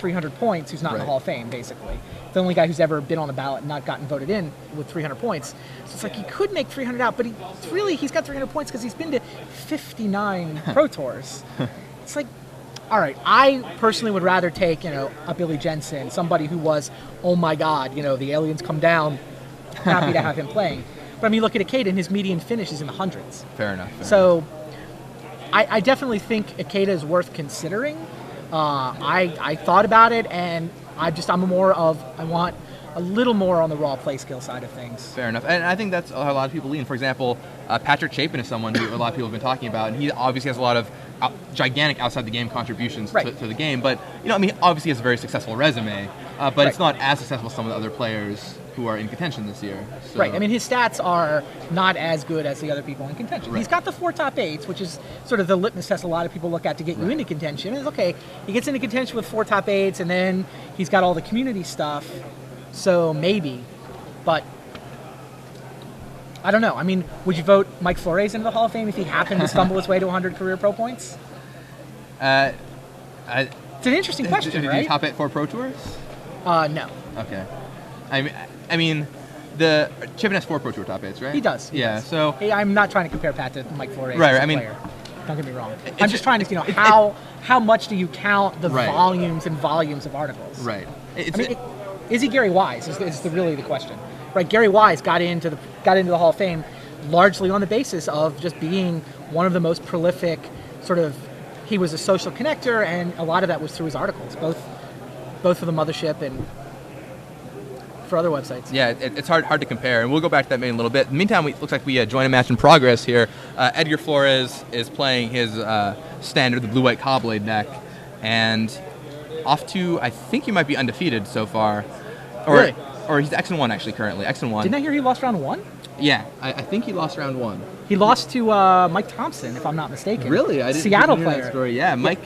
300 points who's not in the Hall of Fame, basically. The only guy who's ever been on the ballot and not gotten voted in with 300 points. So it's like he could make 300 out, but he's got 300 points because he's been to 59 Pro Tours. It's like, all right, I personally would rather take, a Billy Jensen, somebody who was, oh my God, the aliens come down, happy to have him playing. But I mean, look at Ikeda, and his median finish is in the hundreds. Fair enough. I definitely think Ikeda is worth considering. I thought about it, and I want a little more on the raw play skill side of things. Fair enough. And I think that's how a lot of people lean. For example, Patrick Chapin is someone who a lot of people have been talking about, and he obviously has a lot of gigantic outside-the-game contributions to the game. But, obviously he has a very successful resume, but it's not as successful as some of the other players who are in contention this year. So. Right. I mean, his stats are not as good as the other people in contention. Right. He's got the 4 top 8s, which is sort of the litmus test a lot of people look at to get you into contention. It's okay, he gets into contention with 4 top 8s, and then he's got all the community stuff, so maybe. But I don't know. I mean, would you vote Mike Flores into the Hall of Fame if he happened to stumble his way to 100 career pro points? It's an interesting question, right? Did he top 8 4 Pro Tours? No. Okay. I mean, the Chapin has 4 Pro Tour top 8s, right? He does. He does. So hey, I'm not trying to compare Pat to Mike Flores. Right. As a player. Don't get me wrong. I'm just trying to, how much do you count the volumes and volumes of articles? Right. Is he Gary Wise? Is really the question, right? Gary Wise got into the Hall of Fame largely on the basis of just being one of the most prolific he was a social connector, and a lot of that was through his articles, both for the Mothership and for other websites. Yeah, it's hard to compare, and we'll go back to that in a little bit. In the meantime, it looks like we join a match in progress here. Edgar Flores is playing his standard, the blue-white Cobblade deck, and off to, I think he might be undefeated so far. Really? Or he's X-1 actually currently, X-1. Didn't I hear he lost round 1? Yeah, I think he lost round 1. He lost to Mike Thompson, if I'm not mistaken. Really? I didn't Seattle hear player. That story. Yeah, Mike.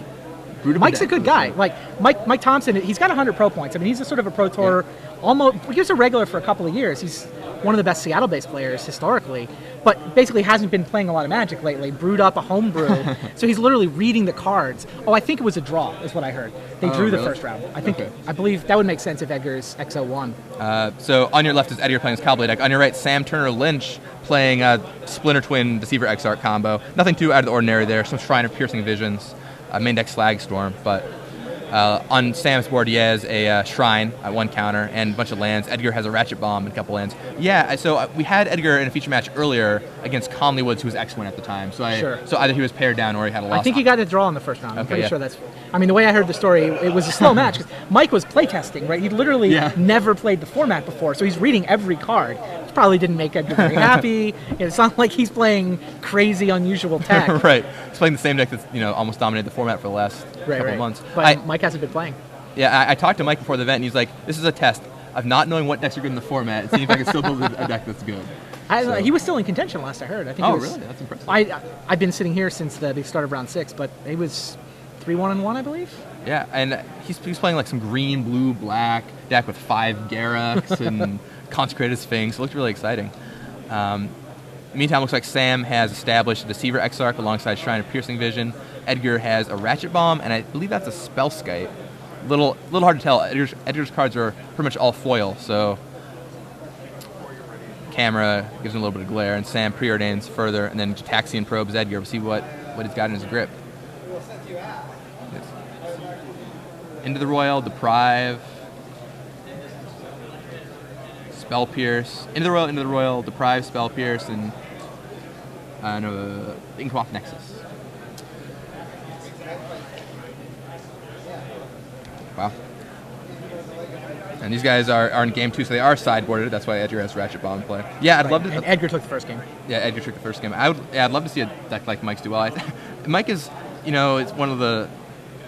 Mike's a good guy. Like Mike Thompson, he's got 100 pro points. I mean, he's a sort of a pro tour. Almost, he was a regular for a couple of years. He's one of the best Seattle-based players historically, but basically hasn't been playing a lot of Magic lately. Brewed up a homebrew, so he's literally reading the cards. Oh, I think it was a draw, is what I heard. They drew the first round. I believe that would make sense if Edgar's XO won. So on your left is Edgar playing his Cowblade deck. On your right, Sam Turner Lynch playing a Splinter Twin Deceiver Exarch combo. Nothing too out of the ordinary there. Some Shrine of Piercing Visions, main deck Slag Storm, but. On Sam's board, he has a Shrine at 1 counter and a bunch of lands. Edgar has a Ratchet Bomb and a couple lands. Yeah, so we had Edgar in a feature match earlier against Conley Woods, who was X-Win at the time. So so either he was paired down or he had a loss. I think he got a draw in the first round. I'm pretty sure that's... I mean, the way I heard the story, it was a slow match. Mike was playtesting, right? He literally never played the format before, so he's reading every card. Probably didn't make Edgar very happy. It's not like he's playing crazy, unusual tech. Right. He's playing the same deck that's almost dominated the format for the last couple of months. But Mike hasn't been playing. Yeah, I talked to Mike before the event, and he's like, "This is a test of not knowing what decks are good in the format, and seeing if I can still build a deck that's good." He was still in contention last I heard. I think. Really? That's impressive. I've been sitting here since the start of round 6, but he was 3-1-1, I believe. Yeah, and he's playing like some green, blue, black deck with 5 Garrux and Consecrated Sphinx. It looked really exciting. Meantime, it looks like Sam has established a Deceiver Exarch alongside Shrine of Piercing Vision. Edgar has a Ratchet Bomb, and I believe that's a Spellskite. Little hard to tell. Edgar's cards are pretty much all foil, so camera gives him a little bit of glare, and Sam preordains further, and then Taxian probes Edgar. We'll see what he's got in his grip. Into the Royal, Deprive, Spell Pierce. Into the Royal, Deprive, Spell Pierce, and Inkmoth Nexus. Wow. And these guys are in game 2, so they are sideboarded. That's why Edgar has Ratchet Bomb in play. Yeah, I'd love to. And Edgar took the first game. Yeah, Edgar took the first game. I'd love to see a deck like Mike's do well. Mike is, it's one of the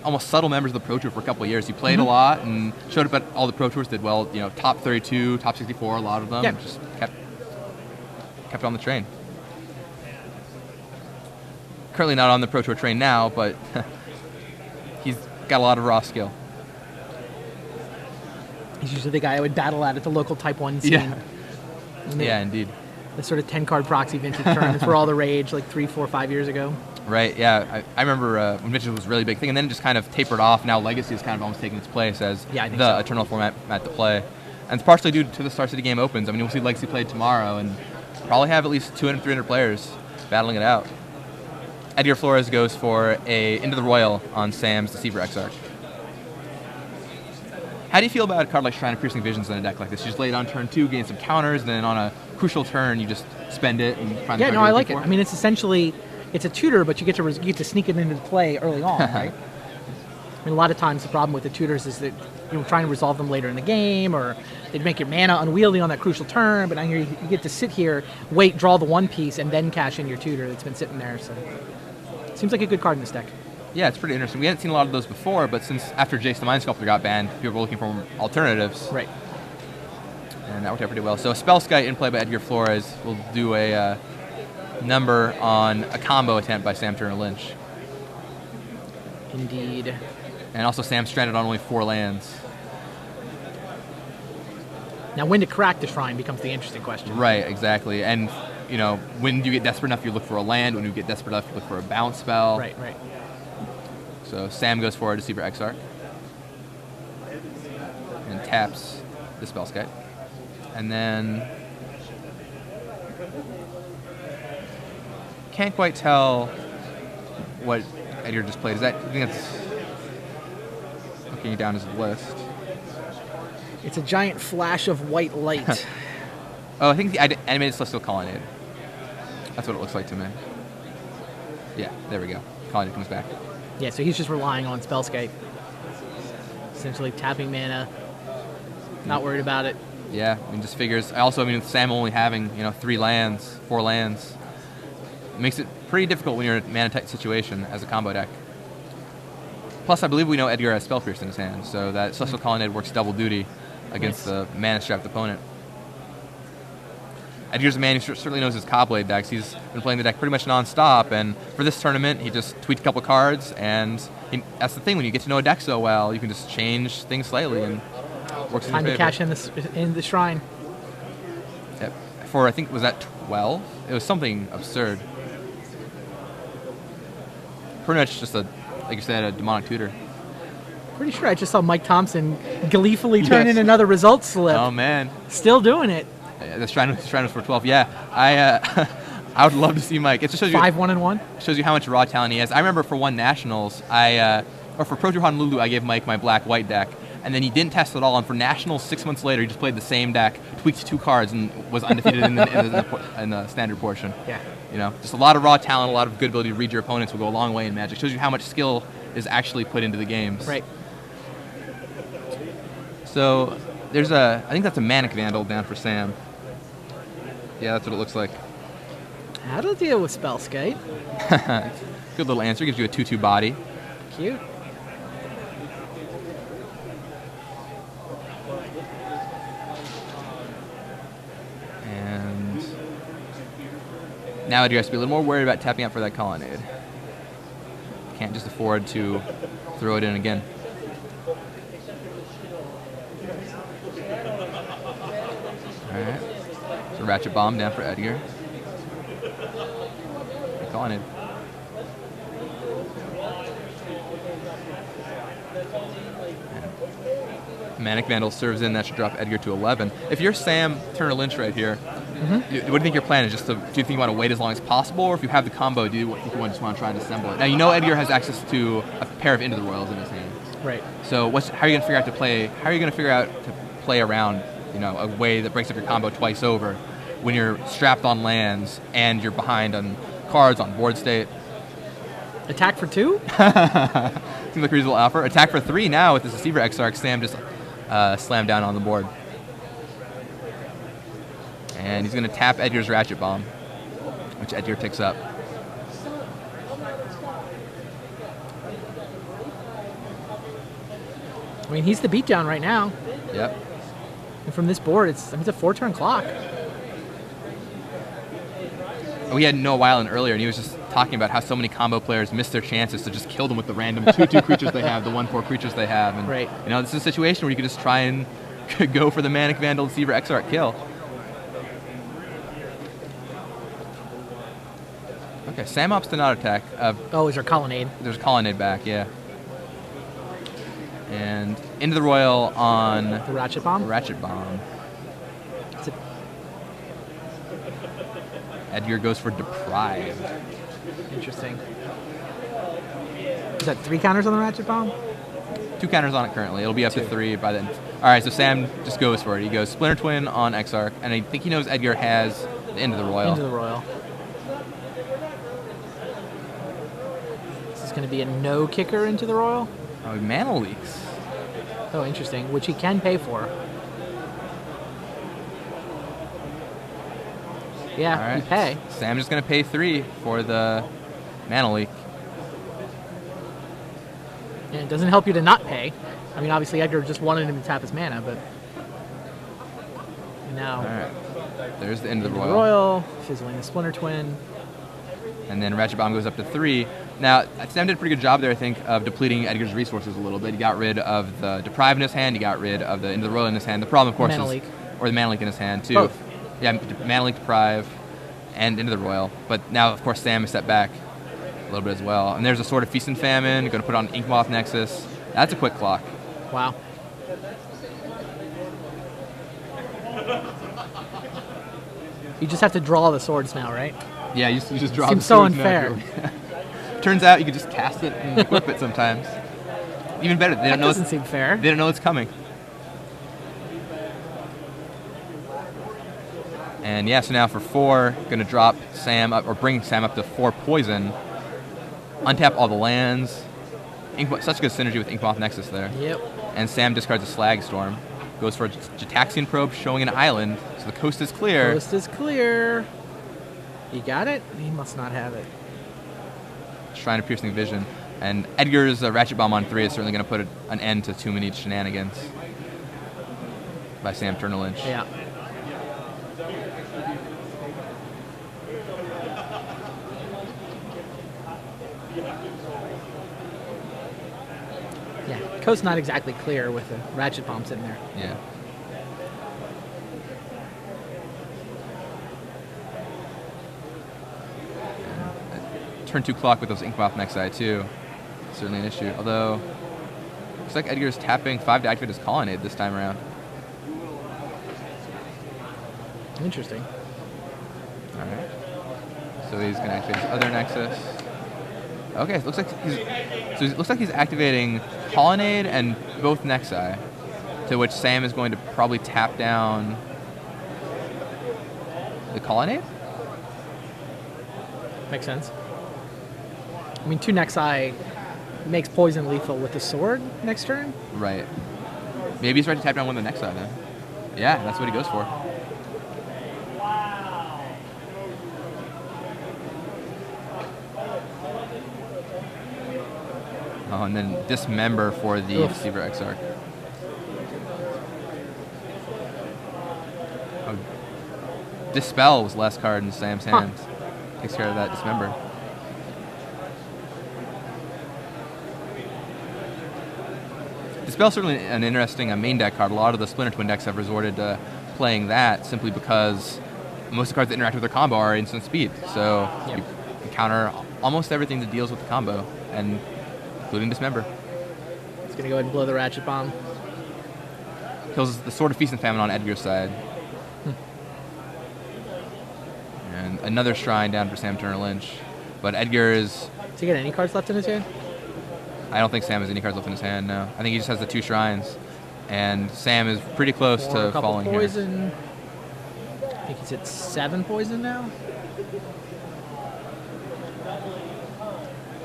almost subtle members of the Pro Tour for a couple of years. He played a lot and showed up at all the Pro Tours, did well. Top 32, top 64, a lot of them. Yeah. And just kept on the train. Currently not on the Pro Tour train now, but he's got a lot of raw skill. He's usually the guy I would battle at the local Type 1 scene. Yeah, indeed. The sort of 10-card proxy vintage tournaments were all the rage like 3, 4, 5 years ago. Right, yeah. I remember when Mitchell was a really big thing, and then it just kind of tapered off. Now Legacy is kind of almost taking its place as the Eternal format to play. And it's partially due to the Star City game opens. I mean, we'll see Legacy played tomorrow, and probably have at least 200, 300 players battling it out. Edgar Flores goes for a Into the Royal on Sam's Deceiver Exarch. How do you feel about a card like Shrine of Piercing Visions in a deck like this? You just lay it on turn 2, gain some counters, and then on a crucial turn, you just spend it and find the card I like it. I mean, it's essentially, it's a tutor, but you get to sneak it into play early on, right? I mean, a lot of times the problem with the tutors is that you're trying to resolve them later in the game, or they'd make your mana unwieldy on that crucial turn, but now you get to sit here, wait, draw the one piece, and then cash in your tutor that's been sitting there, so it seems like a good card in this deck. Yeah, it's pretty interesting. We hadn't seen a lot of those before, but since after Jace the Mind Sculptor got banned, people were looking for alternatives. Right. And that worked out pretty well. So a Spellskite in play by Edgar Flores will do a number on a combo attempt by Sam Turner Lynch. Indeed. And also Sam stranded on only 4 lands. Now, when to crack the Shrine becomes the interesting question. Right, exactly. And, you know, when do you get desperate enough, you look for a land. When you get desperate enough, you look for a bounce spell. Right, right. So Sam goes for a Deceiver Exarch and taps the Spellskite. And then can't quite tell what Edgar just played. I think that's looking down his list. It's a giant flash of white light. Oh, I think the animated Celestial Colonnade. That's what it looks like to me. Yeah, there we go. Colonnade comes back. Yeah, so he's just relying on Spellskite. Essentially tapping mana. Not worried about it. Yeah, I mean, just figures. I mean, with Sam only having, 3 lands, 4 lands, it makes it pretty difficult when you're in a mana-tight situation as a combo deck. Plus, I believe we know Edgar has Spell Pierce in his hand, so that Celestial Colonnade works double duty against the mana-strapped opponent. Edgar's a man who certainly knows his Cobblade decks. He's been playing the deck pretty much non-stop, and for this tournament, he just tweaked a couple cards, and that's the thing. When you get to know a deck so well, you can just change things slightly, and it works in your favor. Time to cash in the Shrine. Yep. For, I think, was that 12? It was something absurd. Pretty much just like you said, a demonic tutor. Pretty sure I just saw Mike Thompson gleefully turn in another result slip. Oh, man. Still doing it. The Shrine was for 12. Yeah, I would love to see Mike. It just shows you 5-1-1. Shows you how much raw talent he has. I remember for one Nationals, or for Pro Tour Honolulu, I gave Mike my black-white deck, and then he didn't test at all. And for Nationals 6 months later, he just played the same deck, tweaked 2 cards, and was undefeated in the standard portion. Yeah. Just a lot of raw talent, a lot of good ability to read your opponents will go a long way in Magic. Shows you how much skill is actually put into the games. Right. So I think that's a Manic Vandal down for Sam. Yeah, that's what it looks like. How to deal with Spellskite. Good little answer. Gives you a 2/2 body. Cute. And now Edgar has to be a little more worried about tapping out for that Colonnade. Can't just afford to throw it in again. Alright. So Ratchet Bomb down for Edgar. Colonnade. Manic Vandal serves in. That should drop Edgar to 11. If you're Sam Turner Lynch right here, what do you think your plan is? Do you think you want to wait as long as possible, or if you have the combo, do you think you just want to try and assemble it? Now you know Edgar has access to a pair of Into the Royals in his hand. Right. So how are you going to figure out to play? How are you going to figure out to play around, a way that breaks up your combo twice over, when you're strapped on lands and you're behind on cards, on board state? Attack for 2? Seems like a reasonable offer. Attack for 3 now with this Deceiver Exarch. Sam just slammed down on the board. And he's going to tap Edgar's Ratchet Bomb, which Edgar picks up. I mean, he's the beatdown right now. Yep. And from this board, it's a 4-turn clock. We had Noah Weiland earlier, and he was just talking about how so many combo players miss their chances to just kill them with the random 2/2 creatures they have, the 1/4 creatures they have. And, right. This is a situation where you could just try and go for the Manic Vandal Deceiver Exarch kill. Okay, Sam opts to not attack. Oh, is there Colonnade? There's a Colonnade back, yeah. And into the Royal on... The Ratchet Bomb? Ratchet Bomb. Edgar goes for Deprive. Interesting. Is that 3 counters on the Ratchet Bomb? 2 counters on it currently. It'll be up to 3 by then. All right, so Sam just goes for it. He goes Splinter Twin on Exarch, and I think he knows Edgar has the Into the Royal. Into the Royal. This is going to be a no kicker into the Royal? Oh, Mana Leaks. Oh, interesting. Which he can pay for. Yeah, All right. you pay. Sam's just going to pay 3 for the Mana Leak. And it doesn't help you to not pay. I mean, obviously Edgar just wanted him to tap his mana, but now. All right. There's the Into the Royal. Royal, fizzling the Splinter Twin. And then Ratchet Bomb goes up to 3. Now, Sam did a pretty good job there, I think, of depleting Edgar's resources a little bit. He got rid of the Deprive in his hand. He got rid of the Into the Royal in his hand. The problem, of course, Mana Leak. Or the Mana Leak in his hand, too. Both. Yeah, Mana Leak, Deprive, and Into the Royal. But now, of course, Sam is set back a little bit as well. And there's a Sword of Feast and Famine. Going to put on Inkmoth Nexus. That's a quick clock. Wow. You just have to draw the swords now, right? Yeah, you just draw Seems the so swords unfair. Turns out you can just cast it and equip it sometimes. Even better, they That don't know doesn't seem fair. They don't know it's coming. And yeah, so now for 4, going to drop Sam up, or bring Sam up to 4 poison. Untap all the lands. Such good synergy with Inkmoth Nexus there. Yep. And Sam discards a Slag Storm. Goes for a Jataxian Probe, showing an island. So the coast is clear. Coast is clear. He got it? He must not have it. Shrine of Piercing Vision. And Edgar's Ratchet Bomb on 3 is certainly going to put an end to too many shenanigans by Sam Turner Lynch. Yeah. Yeah, coast's not exactly clear with the Ratchet Bomb sitting there. Yeah. Turn 2 clock with those Inkmoth Nexi too. Certainly an issue. Although, looks like Edgar's tapping 5 to activate his Colonnade this time around. Interesting. Alright. So he's going to activate his other Nexus. Okay, it looks like he's activating Colonnade and both Nexi, to which Sam is going to probably tap down the Colonnade? Makes sense. I mean, 2 Nexi makes poison lethal with the sword next turn. Right. Maybe he's ready to tap down one of the Nexi then. Yeah, that's what he goes for. Oh, and then Dismember for the Oof. Deceiver Exarch. Oh, Dispel was the last card in Sam's hands. Takes care of that Dismember. Dispel certainly an interesting main deck card. A lot of the Splinter Twin decks have resorted to playing that simply because most of the cards that interact with their combo are instant speed. So Yep. you can counter almost everything that deals with the combo, and including Dismember. It's going to go ahead and blow the Ratchet Bomb. Kills the Sword of Feast and Famine on Edgar's side. And another Shrine down for Sam Turner Lynch. But Edgar is... Does he get any cards left in his hand? I don't think Sam has any cards left in his hand, no. I think he just has the 2 Shrines. And Sam is pretty close Or to a couple falling here. poison. I think he's at 7 poison now.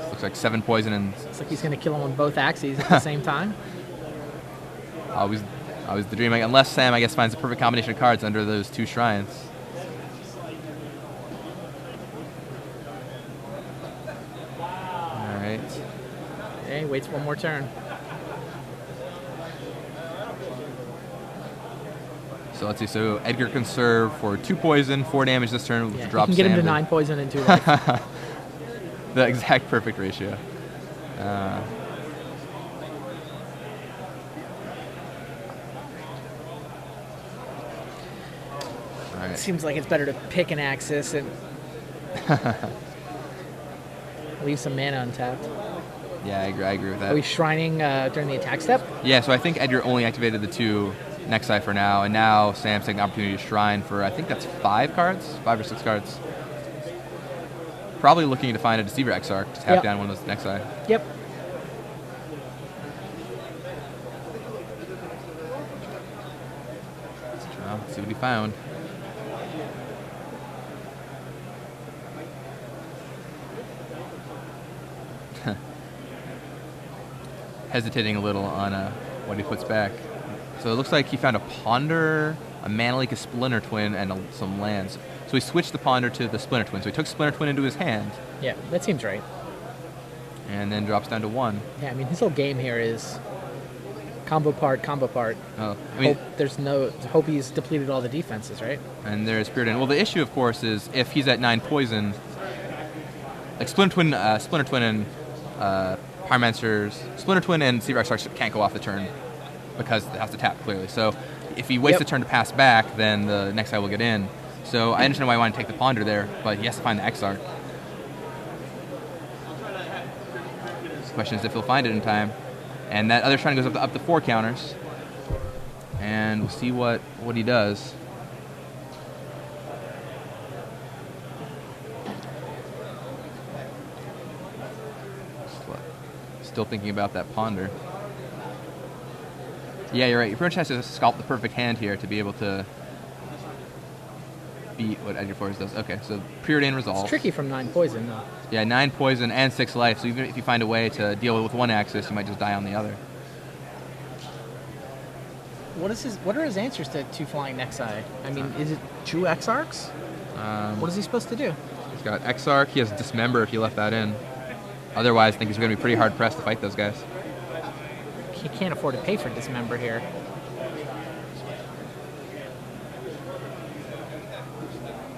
Looks like 7 poison and... Looks like he's going to kill him on both axes at the same time. Always the dream. Unless Sam, I guess, finds the perfect combination of cards under those 2 Shrines. Alright. Okay, waits one more turn. So let's see. So Edgar can serve for 2 poison, 4 damage this turn, which Yeah, he drops can get him Sam to 9 poison and 2 life. the exact perfect ratio. All right. Seems like it's better to pick an axis and Leave some mana untapped. Yeah, I agree with that. Are we shrining during the attack step? Yeah, so I think Edgar only activated the 2 Nexi for now, and now Sam's taking the opportunity to shrine for, I think that's 5 or 6 cards. Probably looking to find a Deceiver Exarch to tap down one of those Nexi. Yep. Well, let's see what he found. Hesitating a little on what he puts back. So it looks like he found a Ponder, a Mana Leak, a Splinter Twin, and some lands. So he switched the Ponder to the Splinter Twin. So he took Splinter Twin into his hand. Yeah, that seems right. And then drops down to 1. Yeah, I mean, his whole game here is combo part. Oh, I mean, hope he's depleted all the defenses, right? And there's Spirit in. Well, the issue, of course, is if he's at 9 poison, like Splinter Twin and Pyromancers, Splinter Twin and Deceiver Exarch can't go off the turn because it has to tap clearly. So if he waits the turn to pass back, then the next guy will get in. So I understand why I want to take the Ponder there, but he has to find the Exarch. The question is if he'll find it in time. And that other shrine goes up to 4 counters. And we'll see what he does. Still thinking about that Ponder. Yeah, you're right. You pretty much have to sculpt the perfect hand here to be able to beat what Edgar Flores does. Okay, so Preordain resolve. It's tricky from 9 poison, though. Yeah, 9 poison and 6 life. So even if you find a way to deal with one axis, you might just die on the other. What are his answers to 2 flying Nexi? I mean, is it 2 Exarchs? What is he supposed to do? He's got Exarch. He has Dismember if you left that in. Otherwise, I think he's going to be pretty hard pressed to fight those guys. He can't afford to pay for Dismember here.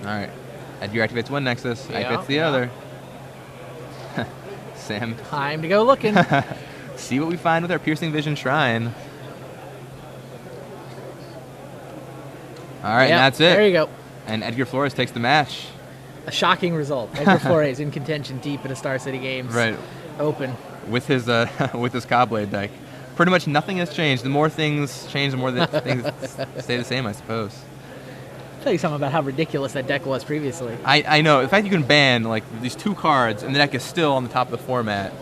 All right. Edgar activates one Nexus, activates the other. Sam. Time to go looking. See what we find with our Piercing Vision Shrine. All right, and that's it. There you go. And Edgar Flores takes the match. A shocking result. Edgar Flores in contention deep in a Star City Games. Right. Open. With his Cobblade deck. Pretty much nothing has changed. The more things change, the more things stay the same, I suppose. Tell you something about how ridiculous that deck was previously. I know. The fact you can ban like these 2 cards and the deck is still on the top of the format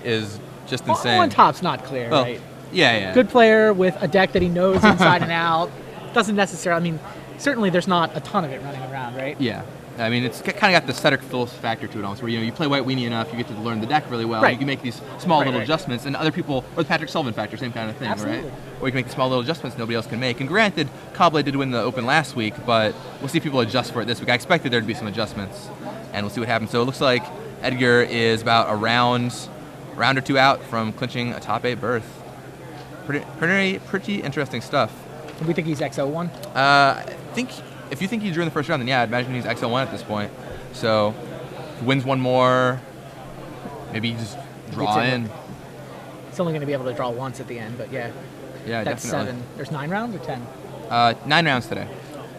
is just insane. On top's not clear, right? Yeah. Good player with a deck that he knows inside and out. Doesn't necessarily, I mean, certainly there's not a ton of it running around, right? Yeah. I mean, it's kind of got the Cedric Phillips factor to it almost, where you play White Weenie enough, you get to learn the deck really well, right. You can make these small little adjustments, and other people, or the Patrick Sullivan factor, same kind of thing, Absolutely. right? Or you can make the small little adjustments nobody else can make. And granted, Cobblade did win the Open last week, but we'll see if people adjust for it this week. I expected there to be some adjustments, and we'll see what happens. So it looks like Edgar is about a round or 2 out from clinching a top 8 berth. Pretty interesting stuff. Do we think he's XO1? I think if you think he drew in the first round, then yeah, I'd imagine he's XO1 at this point. So, if he wins one more, maybe he just draw in. He's only going to be able to draw once at the end, but yeah. Yeah, that's definitely. 7. There's 9 rounds or 10? 9 rounds today.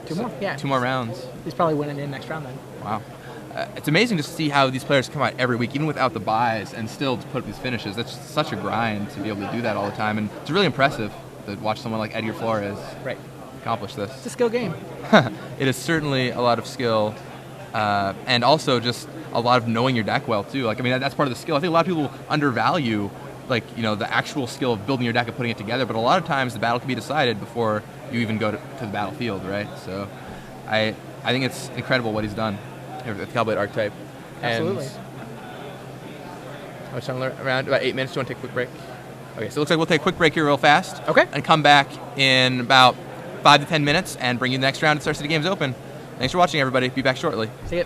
2 more? Yeah. 2 more rounds. He's probably winning in next round then. Wow. It's amazing to see how these players come out every week, even without the buys, and still to put up these finishes. That's such a grind to be able to do that all the time, and it's really impressive to watch someone like Edgar Flores accomplish this. It's a skill game. It is certainly a lot of skill, and also just a lot of knowing your deck well too. Like, I mean, that's part of the skill. I think a lot of people undervalue, like, the actual skill of building your deck and putting it together. But a lot of times the battle can be decided before you even go to the battlefield, right? So, I think it's incredible what he's done with the Cobblade archetype. Absolutely. And I was trying to learn around about 8 minutes. Do you want to take a quick break? Okay, so it looks like we'll take a quick break here real fast. Okay. And come back in about 5 to 10 minutes and bring you the next round of Star City Games Open. Thanks for watching, everybody. Be back shortly. See ya.